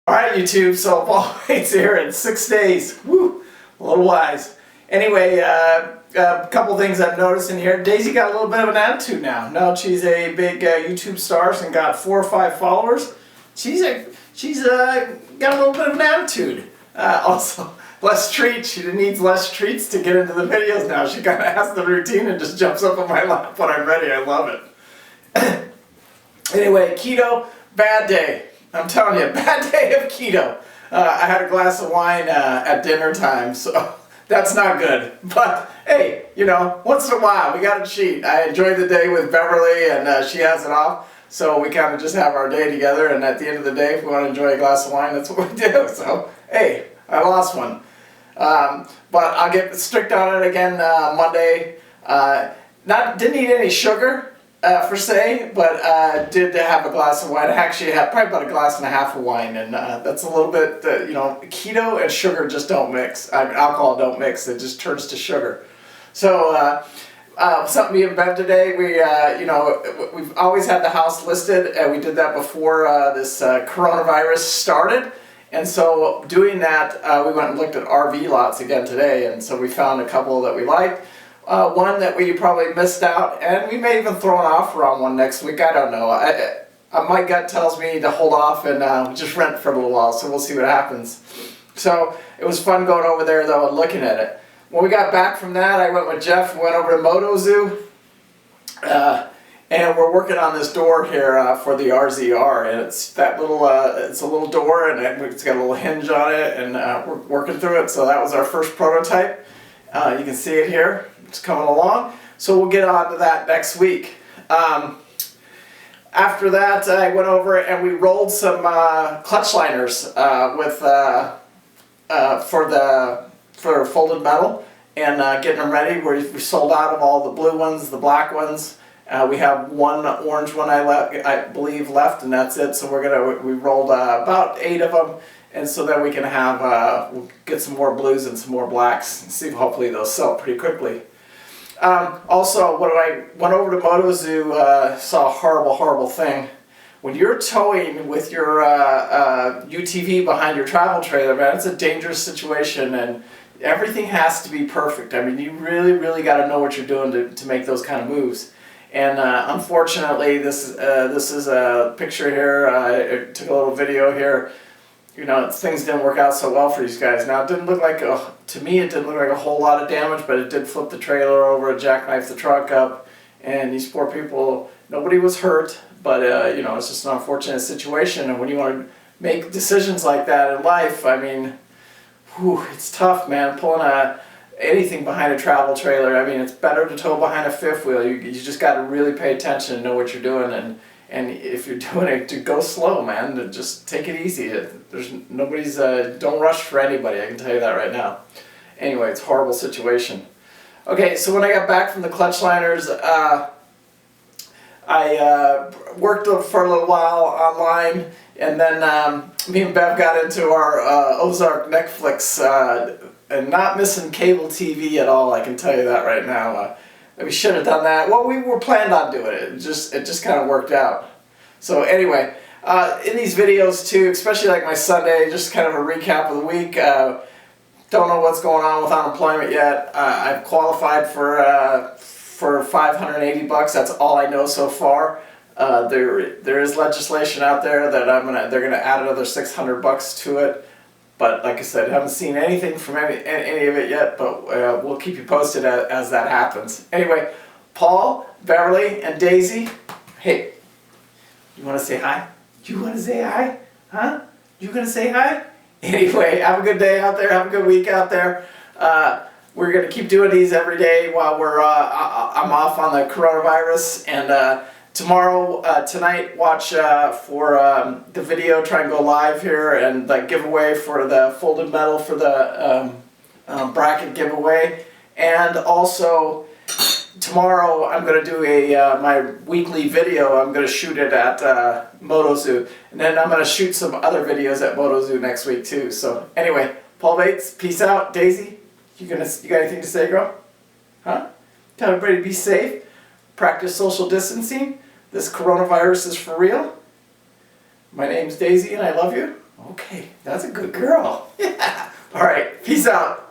Alright YouTube, so Paul Waits here in 6 days. Woo! A little wise. Anyway, a couple things I'm noticing here. Daisy got a little bit of an attitude now. Now she's a big YouTube star and got 4 or 5 followers. She's got a little bit of an attitude. Also, less treats. She needs less treats to get into the videos now. She kind of has the routine and just jumps up on my lap when I'm ready. I love it. Anyway, keto, bad day. I'm telling you, bad day of keto. I had a glass of wine at dinner time, so that's not good. But hey, you know, once in a while we got to cheat. I enjoyed the day with Beverly, and she has it off, so we kind of just have our day together. And at the end of the day, if we want to enjoy a glass of wine, that's what we do. So hey, I lost one, but I'll get strict on it again Monday. Didn't eat any sugar. Per se, but did have a glass of wine. I actually had probably about a glass and a half of wine, and that's a little bit, you know, keto and sugar just don't mix. Alcohol don't mix, it just turns to sugar. So, something me and Bev today, we, you know, we've always had the house listed, and we did that before this coronavirus started. And so doing that, we went and looked at RV lots again today, and so we found a couple that we liked. One that we probably missed out, and we may even throw an offer on one next week. I don't know. My gut tells me to hold off and just rent for a little while, so we'll see what happens. So it was fun going over there though and looking at it. When we got back from that, I went with Jeff and went over to MotoZoo, and we're working on this door here for the RZR, and it's that little, it's a little door, and it's got a little hinge on it, and we're working through it. So that was our first prototype. You can see it here. It's coming along, so we'll get on to that next week. After that, I went over and we rolled some clutch liners for folded metal, and getting them ready. We sold out of all the blue ones, the black ones. We have one orange one I believe left, and that's it. So we rolled about 8 of them. And so then we can have, we'll get some more blues and some more blacks and see if hopefully they'll sell pretty quickly. Also, when I went over to MotoZoo, saw a horrible thing. When you're towing with your UTV behind your travel trailer, man, it's a dangerous situation, and everything has to be perfect. I mean, you really got to know what you're doing to make those kind of moves. And unfortunately, this is a picture here. I took a little video here. You know, things didn't work out so well for these guys. Now, it didn't look like, to me, it didn't look like a whole lot of damage, but it did flip the trailer over, jackknife the truck up, and these poor people, nobody was hurt, but, you know, it's just an unfortunate situation. And when you want to make decisions like that in life, I mean, whew, it's tough, man, pulling anything behind a travel trailer. I mean, it's better to tow behind a fifth wheel. You just got to really pay attention and know what you're doing, and if you're doing it, to go slow, man. To just take it easy. There's nobody's. Don't rush for anybody. I can tell you that right now. Anyway, it's a horrible situation. Okay, so when I got back from the clutch liners, I worked for a little while online, and then me and Bev got into our Ozark Netflix, and not missing cable TV at all. I can tell you that right now. We should have done that. Well, we were planned on doing it. It just kind of worked out. So anyway, in these videos too, especially like my Sunday, just kind of a recap of the week. Don't know what's going on with unemployment yet. I've qualified for $580. That's all I know so far. There is legislation out there that they're gonna add another $600 to it. But like I said, I haven't seen anything from any of it yet, but we'll keep you posted as that happens. Anyway, Paul, Beverly, and Daisy, hey, you want to say hi? You want to say hi? Huh? You going to say hi? Anyway, have a good day out there. Have a good week out there. We're going to keep doing these every day while I'm off on the coronavirus. And tonight, watch for the video, try and go live here, and the giveaway for the folded metal for the bracket giveaway. And also, tomorrow I'm going to do my weekly video. I'm going to shoot it at MotoZoo. And then I'm going to shoot some other videos at MotoZoo next week too. So anyway, Paul Waits, peace out. Daisy, you got anything to say, girl? Huh? Tell everybody to be safe. Practice social distancing. This coronavirus is for real. My name's Daisy and I love you. Okay, that's a good girl. Yeah. All right, peace out.